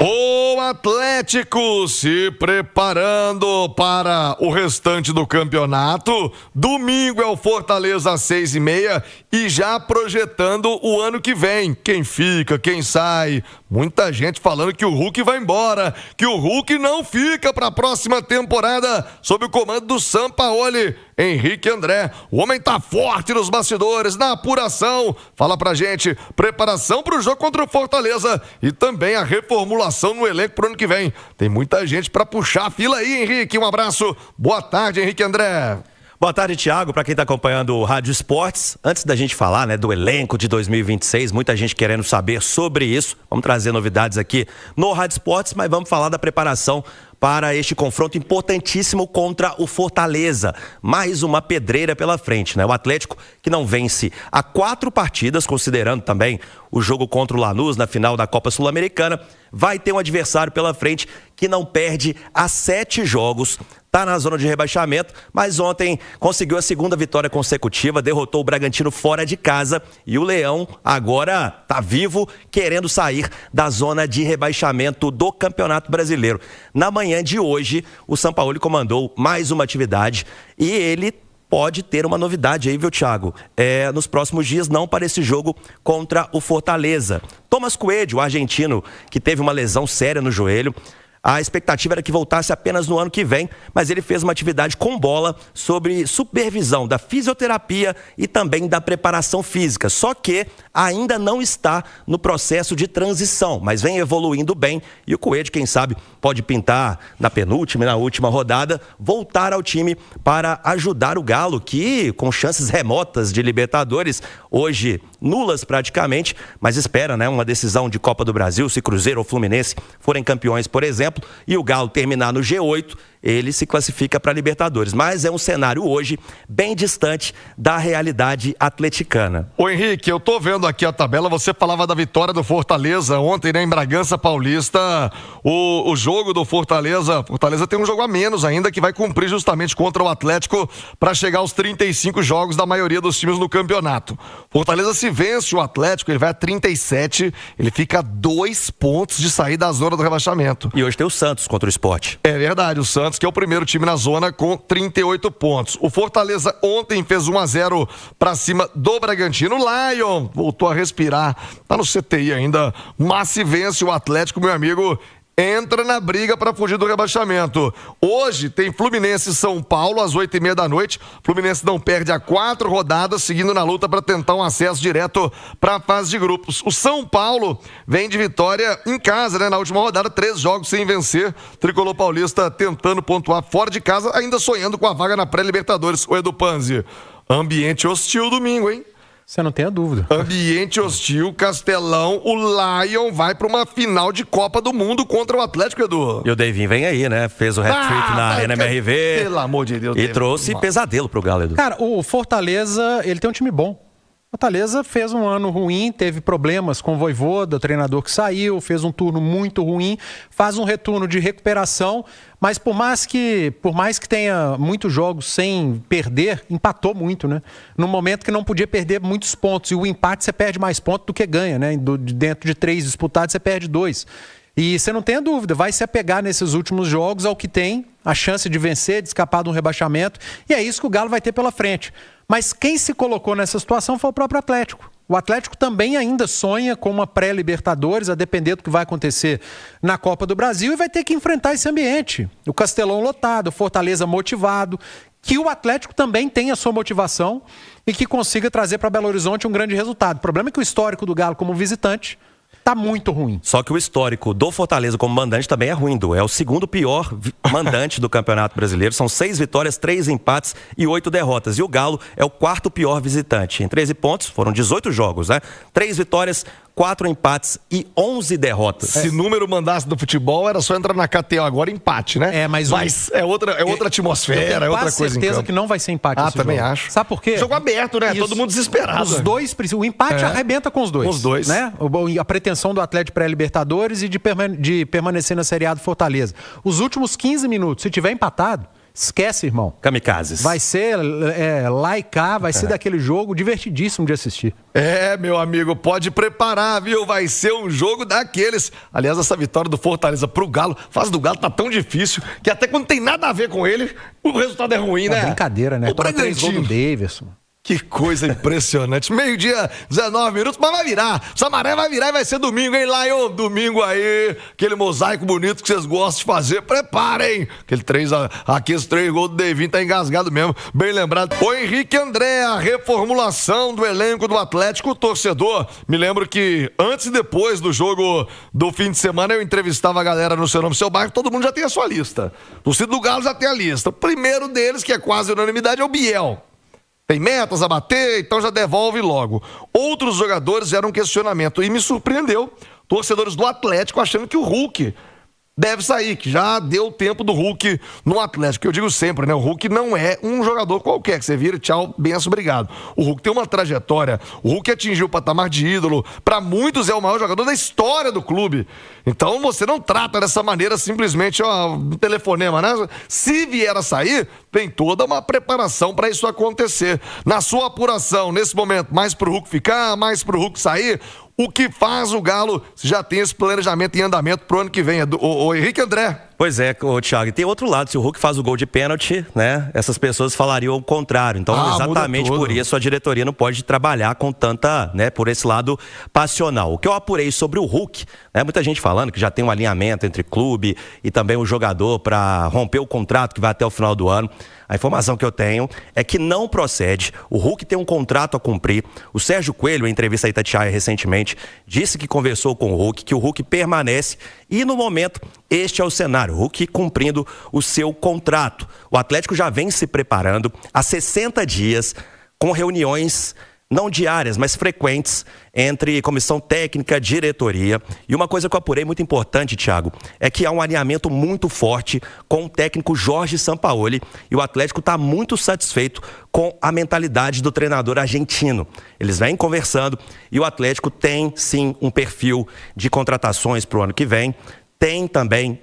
O Atlético se preparando para o restante do campeonato. Domingo é o Fortaleza às 6h30 e já projetando o ano que vem. Quem fica, quem sai. Muita gente falando que o Hulk vai embora, que o Hulk não fica para a próxima temporada sob o comando do Sampaoli. Henrique André, o homem tá forte nos bastidores, na apuração. Fala pra gente, preparação pro jogo contra o Fortaleza e também a reformulação no elenco pro ano que vem. Tem muita gente pra puxar a fila aí, Henrique. Um abraço. Boa tarde, Henrique André. Boa tarde, Thiago, para quem está acompanhando o Rádio Esportes. Antes da gente falar, do elenco de 2026, muita gente querendo saber sobre isso. Vamos trazer novidades aqui no Rádio Esportes, mas vamos falar da preparação para este confronto importantíssimo contra o Fortaleza. Mais uma pedreira pela frente, O Atlético que não vence há 4 partidas, considerando também o jogo contra o Lanús na final da Copa Sul-Americana, vai ter um adversário pela frente que não perde há 7 jogos. Está na zona de rebaixamento, mas ontem conseguiu a 2ª vitória consecutiva, derrotou o Bragantino fora de casa e o Leão agora está vivo, querendo sair da zona de rebaixamento do Campeonato Brasileiro. Na manhã de hoje, o Sampaoli comandou mais uma atividade e ele pode ter uma novidade aí, viu, Thiago? Nos próximos dias, não para esse jogo contra o Fortaleza. Thomas Coelho, o argentino, que teve uma lesão séria no joelho, a expectativa era que voltasse apenas no ano que vem, mas ele fez uma atividade com bola sobre supervisão da fisioterapia e também da preparação física. Só que ainda não está no processo de transição, mas vem evoluindo bem e o Coelho, quem sabe, pode pintar na penúltima e na última rodada, voltar ao time para ajudar o Galo, que com chances remotas de Libertadores, hoje nulas praticamente, mas espera uma decisão de Copa do Brasil, se Cruzeiro ou Fluminense forem campeões, por exemplo, e o Galo terminar no G8, ele se classifica para Libertadores. Mas é um cenário hoje bem distante da realidade atleticana. Ô Henrique, eu tô vendo aqui a tabela, você falava da vitória do Fortaleza ontem, em Bragança Paulista, o jogo do Fortaleza tem um jogo a menos ainda, que vai cumprir justamente contra o Atlético para chegar aos 35 jogos da maioria dos times no campeonato. Fortaleza, se vence o Atlético, ele vai a 37, ele fica a 2 pontos de sair da zona do rebaixamento. E hoje tem o Santos contra o Sport. É verdade, o Santos, que é o primeiro time na zona com 38 pontos. O Fortaleza ontem fez 1-0 para cima do Bragantino. O Lion voltou a respirar, tá no CTI ainda, mas se vence o Atlético, meu amigo, entra na briga para fugir do rebaixamento. Hoje tem Fluminense e São Paulo às 8h30 da noite. Fluminense não perde há 4 rodadas, seguindo na luta para tentar um acesso direto para a fase de grupos. O São Paulo vem de vitória em casa, na última rodada, 3 jogos sem vencer. Tricolor paulista tentando pontuar fora de casa, ainda sonhando com a vaga na pré-Libertadores. O Edu Panzi, ambiente hostil domingo, hein? Você não tem a dúvida. Ambiente hostil, Castelão, o Lion vai para uma final de Copa do Mundo contra o Atlético, Edu. E o Davinho vem aí, Fez o hat-trick na Arena MRV. Pelo amor de Deus. E trouxe pesadelo pro Galo, Edu. Cara, o Fortaleza, ele tem um time bom. Fortaleza fez um ano ruim, teve problemas com o Vojvoda, o treinador que saiu, fez um turno muito ruim, faz um retorno de recuperação, mas por mais que tenha muitos jogos sem perder, empatou muito, No momento que não podia perder muitos pontos, e o empate você perde mais pontos do que ganha, Dentro de 3 disputados você perde 2. E você não tem a dúvida, vai se apegar nesses últimos jogos ao que tem a chance de vencer, de escapar de um rebaixamento, e é isso que o Galo vai ter pela frente. Mas quem se colocou nessa situação foi o próprio Atlético. O Atlético também ainda sonha com uma pré-Libertadores, a depender do que vai acontecer na Copa do Brasil, e vai ter que enfrentar esse ambiente. O Castelão lotado, o Fortaleza motivado, que o Atlético também tenha a sua motivação e que consiga trazer para Belo Horizonte um grande resultado. O problema é que o histórico do Galo como visitante tá muito ruim. Só que o histórico do Fortaleza como mandante também é ruim, Du. É o 2º pior mandante do Campeonato Brasileiro. São 6 vitórias, 3 empates e 8 derrotas. E o Galo é o 4º pior visitante. Em 13 pontos, foram 18 jogos, 3 vitórias, 4 empates e 11 derrotas. Se número mandasse do futebol, era só entrar na KTO agora, empate, Mas é outra atmosfera, é outra coisa. Eu tenho certeza que não vai ser empate esse também jogo. Acho. Sabe por quê? Jogo aberto, Todo mundo desesperado. Os dois, o empate arrebenta com os dois. Com os dois. A pretensão do Atlético pré-Libertadores e de permanecer na Série A do Fortaleza. Os últimos 15 minutos, se tiver empatado, Esquece, irmão. Kamikazes. Vai ser lá e cá, vai ser daquele jogo divertidíssimo de assistir. Meu amigo, pode preparar, viu? Vai ser um jogo daqueles. Aliás, essa vitória do Fortaleza pro Galo, a fase do Galo tá tão difícil que até quando tem nada a ver com ele, o resultado é ruim, né? Brincadeira, né? O Bragantino. Do Davidson. Que coisa impressionante. Meio-dia, 19 minutos, mas vai virar. Samaré vai virar e vai ser domingo, hein, Lion? Domingo aí, aquele mosaico bonito que vocês gostam de fazer. Preparem. Aqueles 3 gols do Devinho tá engasgado mesmo. Bem lembrado. O Henrique André, a reformulação do elenco do Atlético, o torcedor. Me lembro que antes e depois do jogo do fim de semana eu entrevistava a galera no Seu Nome, Seu Bairro. Todo mundo já tem a sua lista. O torcedor do Galo já tem a lista. O primeiro deles, que é quase unanimidade, é o Biel. Tem metas a bater, então já devolve logo. Outros jogadores eram um questionamento. E me surpreendeu. Torcedores do Atlético achando que o Hulk deve sair, que já deu o tempo do Hulk no Atlético. Eu digo sempre, né? O Hulk não é um jogador qualquer, que você vira, tchau, benção, obrigado. O Hulk tem uma trajetória. O Hulk atingiu o patamar de ídolo. Para muitos é o maior jogador da história do clube. Então você não trata dessa maneira simplesmente, um telefonema, né? Se vier a sair, tem toda uma preparação para isso acontecer. Na sua apuração, nesse momento, mais pro Hulk ficar, mais pro Hulk sair, o que faz o Galo já tem esse planejamento em andamento pro ano que vem? O Henrique André. Pois é, Thiago, e tem outro lado, se o Hulk faz o gol de pênalti, né, essas pessoas falariam o contrário. Então, exatamente por isso a diretoria não pode trabalhar com tanta, né, por esse lado passional. O que eu apurei sobre o Hulk, né, muita gente falando que já tem um alinhamento entre clube e também o jogador para romper o contrato que vai até o final do ano. A informação que eu tenho é que não procede. O Hulk tem um contrato a cumprir. O Sérgio Coelho, em entrevista a Itatiaia recentemente, disse que conversou com o Hulk, que o Hulk permanece e, no momento, este é o cenário. O Hulk cumprindo o seu contrato. O Atlético já vem se preparando há 60 dias com reuniões não diárias, mas frequentes entre comissão técnica, diretoria. E uma coisa que eu apurei muito importante, Thiago, é que há um alinhamento muito forte com o técnico Jorge Sampaoli e o Atlético está muito satisfeito com a mentalidade do treinador argentino. Eles vêm conversando e o Atlético tem, sim, um perfil de contratações para o ano que vem. Tem também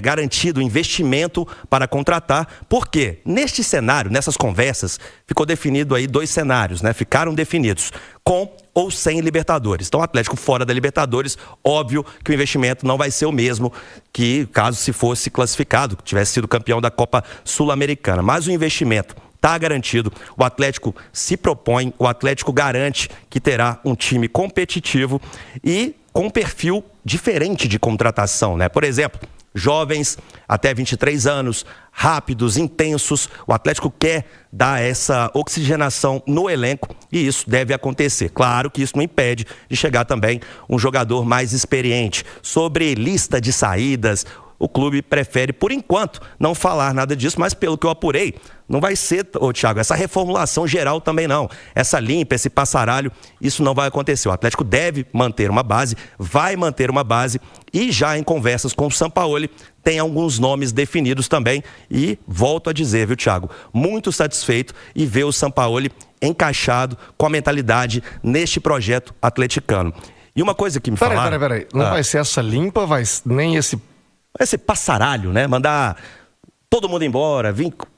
garantido investimento para contratar, porque neste cenário, nessas conversas, ficou definido aí 2 cenários, né? Ficaram definidos, com ou sem Libertadores. Então, o Atlético fora da Libertadores, óbvio que o investimento não vai ser o mesmo que caso se fosse classificado, tivesse sido campeão da Copa Sul-Americana. Mas o investimento está garantido, o Atlético se propõe, o Atlético garante que terá um time competitivo e com um perfil diferente de contratação, né? Por exemplo, jovens até 23 anos, rápidos, intensos. O Atlético quer dar essa oxigenação no elenco e isso deve acontecer. Claro que isso não impede de chegar também um jogador mais experiente. Sobre lista de saídas, o clube prefere, por enquanto, não falar nada disso, mas pelo que eu apurei, não vai ser, Thiago, essa reformulação geral também não. Essa limpa, esse passaralho, isso não vai acontecer. O Atlético deve manter uma base, vai manter uma base e já em conversas com o Sampaoli tem alguns nomes definidos também e volto a dizer, viu, Thiago, muito satisfeito e ver o Sampaoli encaixado com a mentalidade neste projeto atleticano. E uma coisa que me falaram... Peraí. Não vai ser essa limpa, nem esse passaralho, né? Mandar todo mundo embora,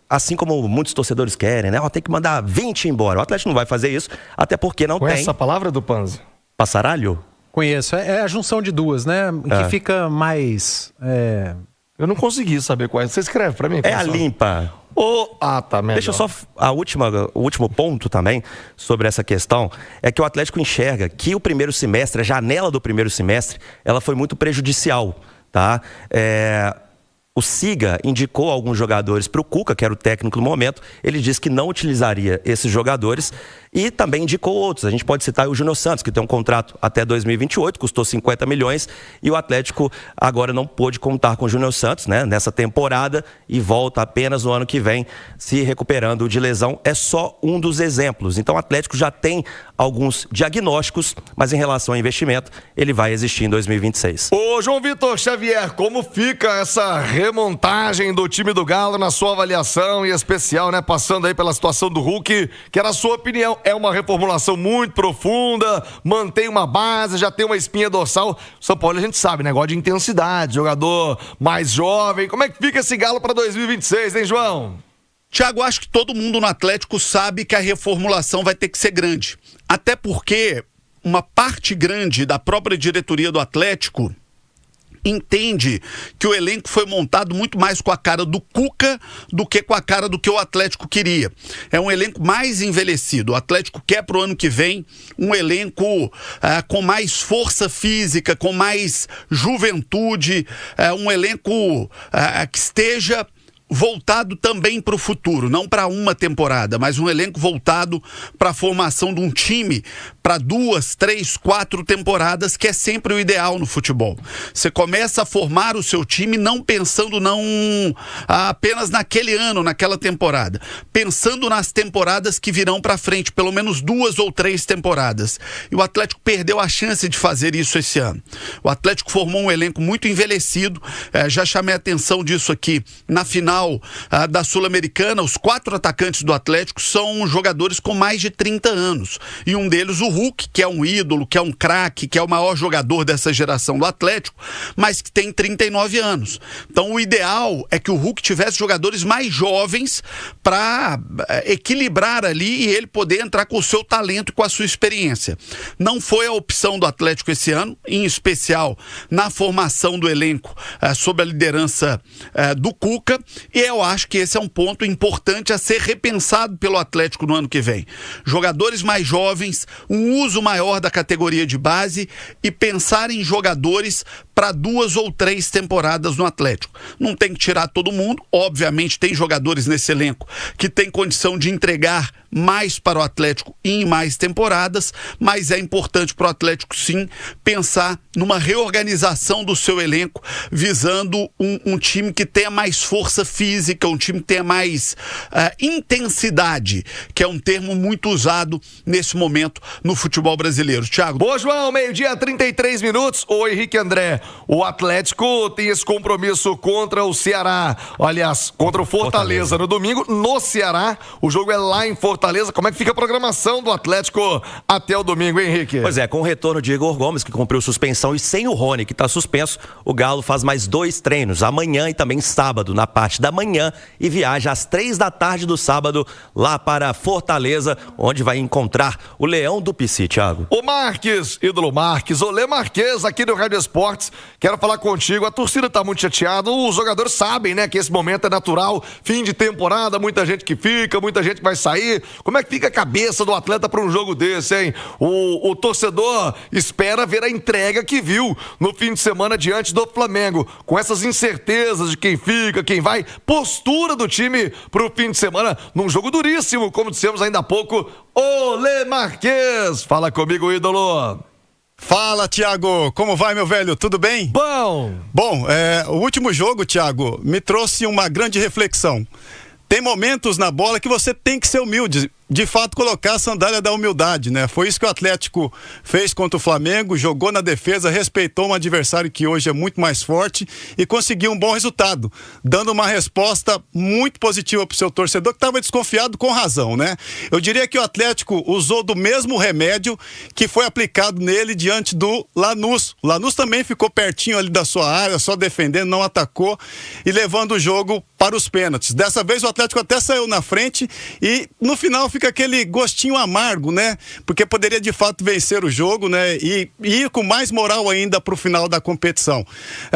assim como muitos torcedores querem, né? Tem que mandar 20 embora. O Atlético não vai fazer isso, até porque não Conhece tem... essa palavra do Panzi? Passaralho? Conheço. É a junção de duas, né? Que fica mais... Eu não consegui saber qual é. Você escreve pra mim? É a limpa. Tá, melhor. Deixa eu só... O último ponto também sobre essa questão é que o Atlético enxerga que o primeiro semestre, a janela do primeiro semestre, ela foi muito prejudicial, tá? O Siga indicou alguns jogadores para o Cuca, que era o técnico no momento. Ele disse que não utilizaria esses jogadores e também indicou outros. A gente pode citar o Júnior Santos, que tem um contrato até 2028, custou 50 milhões e o Atlético agora não pôde contar com o Júnior Santos, né, nessa temporada e volta apenas no ano que vem se recuperando de lesão. É só um dos exemplos. Então o Atlético já tem alguns diagnósticos, mas em relação ao investimento, ele vai existir em 2026. Ô, João Vitor Xavier, como fica essa remontagem do time do Galo na sua avaliação, e especial, né, passando aí pela situação do Hulk, que era a sua opinião. É uma reformulação muito profunda, mantém uma base, já tem uma espinha dorsal. São Paulo, a gente sabe, negócio de intensidade, jogador mais jovem. Como é que fica esse Galo para 2026, hein, João? Thiago, acho que todo mundo no Atlético sabe que a reformulação vai ter que ser grande. Até porque uma parte grande da própria diretoria do Atlético entende que o elenco foi montado muito mais com a cara do Cuca do que com a cara do que o Atlético queria. É um elenco mais envelhecido. O Atlético quer pro ano que vem um elenco com mais força física, com mais juventude, um elenco que esteja voltado também para o futuro, não para uma temporada, mas um elenco voltado para a formação de um time para 2, 3, 4 temporadas, que é sempre o ideal no futebol. Você começa a formar o seu time não pensando apenas naquele ano, naquela temporada, pensando nas temporadas que virão para frente, pelo menos 2 ou 3 temporadas. E o Atlético perdeu a chance de fazer isso esse ano. O Atlético formou um elenco muito envelhecido, já chamei a atenção disso aqui na final da Sul-Americana. Os 4 atacantes do Atlético são jogadores com mais de 30 anos. E um deles, o Hulk, que é um ídolo, que é um craque, que é o maior jogador dessa geração do Atlético, mas que tem 39 anos. Então o ideal é que o Hulk tivesse jogadores mais jovens para equilibrar ali e ele poder entrar com o seu talento e com a sua experiência. Não foi a opção do Atlético esse ano, em especial na formação do elenco sob a liderança do Cuca. E eu acho que esse é um ponto importante a ser repensado pelo Atlético no ano que vem. Jogadores mais jovens, um uso maior da categoria de base e pensar em jogadores para 2 ou 3 temporadas no Atlético. Não tem que tirar todo mundo, obviamente tem jogadores nesse elenco que tem condição de entregar mais para o Atlético em mais temporadas, mas é importante para o Atlético sim pensar numa reorganização do seu elenco, visando um time que tenha mais força física, um time que tenha mais intensidade, que é um termo muito usado nesse momento no futebol brasileiro. Thiago. Boa, João, 12:33. Ô, Henrique André, o Atlético tem esse compromisso contra o Ceará, aliás, contra o Fortaleza no domingo, no Ceará. O jogo é lá em Fortaleza. Como é que fica a programação do Atlético até o domingo, hein, Henrique? Pois é, com o retorno de Igor Gomes, que cumpriu suspensão, e sem o Rony, que está suspenso, o Galo faz mais 2 treinos, amanhã e também sábado, na parte da manhã, e viaja às 3 da tarde do sábado lá para Fortaleza, onde vai encontrar o Leão do Pici, Thiago. O Marques, ídolo Marques, Olê Marques, aqui do Rádio Esportes, quero falar contigo. A torcida tá muito chateada, os jogadores sabem, né, que esse momento é natural, fim de temporada, muita gente que fica, muita gente que vai sair. Como é que fica a cabeça do atleta para um jogo desse, hein? O torcedor espera ver a entrega que viu no fim de semana diante do Flamengo, com essas incertezas de quem fica, quem vai, postura do time pro fim de semana, num jogo duríssimo, como dissemos ainda há pouco. Olê Marques, fala comigo, ídolo. Fala, Thiago, como vai, meu velho? Tudo bem? Bom, o último jogo, Thiago, me trouxe uma grande reflexão. Tem momentos na bola que você tem que ser humilde, de fato colocar a sandália da humildade, né? Foi isso que o Atlético fez contra o Flamengo, jogou na defesa, respeitou um adversário que hoje é muito mais forte e conseguiu um bom resultado, dando uma resposta muito positiva para o seu torcedor que estava desconfiado com razão, né? Eu diria que o Atlético usou do mesmo remédio que foi aplicado nele diante do Lanús. O Lanús também ficou pertinho ali da sua área, só defendendo, não atacou e levando o jogo para os pênaltis. Dessa vez o Atlético até saiu na frente e no final fica aquele gostinho amargo, né? Porque poderia de fato vencer o jogo, né? E ir com mais moral ainda para o final da competição.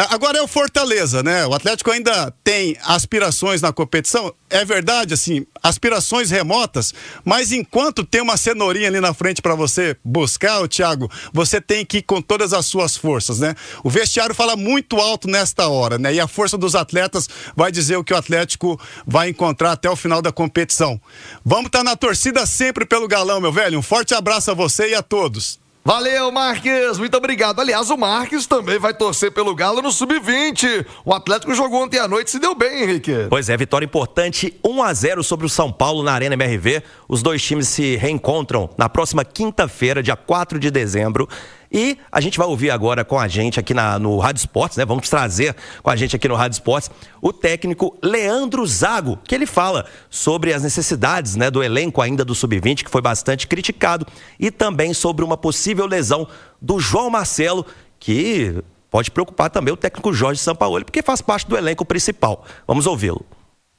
Agora é o Fortaleza, né? O Atlético ainda tem aspirações na competição, é verdade, assim, aspirações remotas, mas enquanto tem uma cenourinha ali na frente para você buscar, Thiago, você tem que ir com todas as suas forças, né? O vestiário fala muito alto nesta hora, né? E a força dos atletas vai dizer o que o Atlético vai encontrar até o final da competição. Vamos estar na torcida sempre pelo Galão, meu velho. Um forte abraço a você e a todos. Valeu, Marques, muito obrigado. Aliás, o Marques também vai torcer pelo Galo no Sub-20. O Atlético jogou ontem à noite e se deu bem, Henrique. Pois é, vitória importante, 1-0 sobre o São Paulo na Arena MRV. Os dois times se reencontram na próxima quinta-feira, dia 4 de dezembro. E a gente vai ouvir agora com a gente aqui no Rádio Esportes, né? Vamos trazer com a gente aqui no Rádio Esportes o técnico Leandro Zago, que ele fala sobre as necessidades, né, do elenco ainda do Sub-20, que foi bastante criticado, e também sobre uma possível lesão do João Marcelo, que pode preocupar também o técnico Jorge Sampaoli, porque faz parte do elenco principal. Vamos ouvi-lo.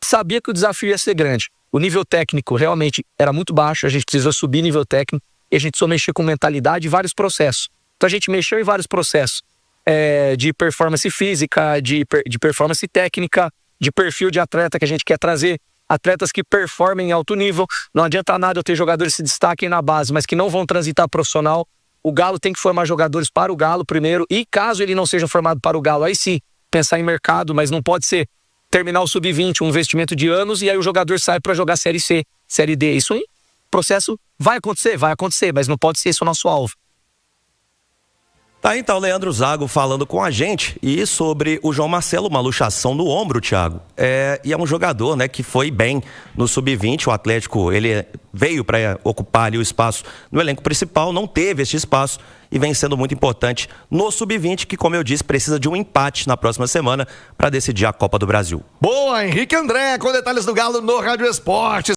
Sabia que o desafio ia ser grande. O nível técnico realmente era muito baixo, a gente precisou subir nível técnico, e a gente só mexia com mentalidade e vários processos. Então a gente mexeu em vários processos de performance física, de performance técnica, de perfil de atleta que a gente quer trazer, atletas que performem em alto nível. Não adianta nada eu ter jogadores que se destaquem na base, mas que não vão transitar profissional. O Galo tem que formar jogadores para o Galo primeiro, e caso ele não seja formado para o Galo, aí sim, pensar em mercado, mas não pode ser terminar o Sub-20, um investimento de anos, e aí o jogador sai para jogar Série C, Série D. Isso aí, o processo vai acontecer, mas não pode ser esse o nosso alvo. Tá, então, Leandro Zago falando com a gente e sobre o João Marcelo, uma luxação no ombro, Thiago. E é um jogador, né, que foi bem no Sub-20, o Atlético, ele veio para ocupar ali o espaço no elenco principal, não teve este espaço e vem sendo muito importante no Sub-20, que, como eu disse, precisa de um empate na próxima semana para decidir a Copa do Brasil. Boa, Henrique André, com detalhes do Galo no Rádio Esportes.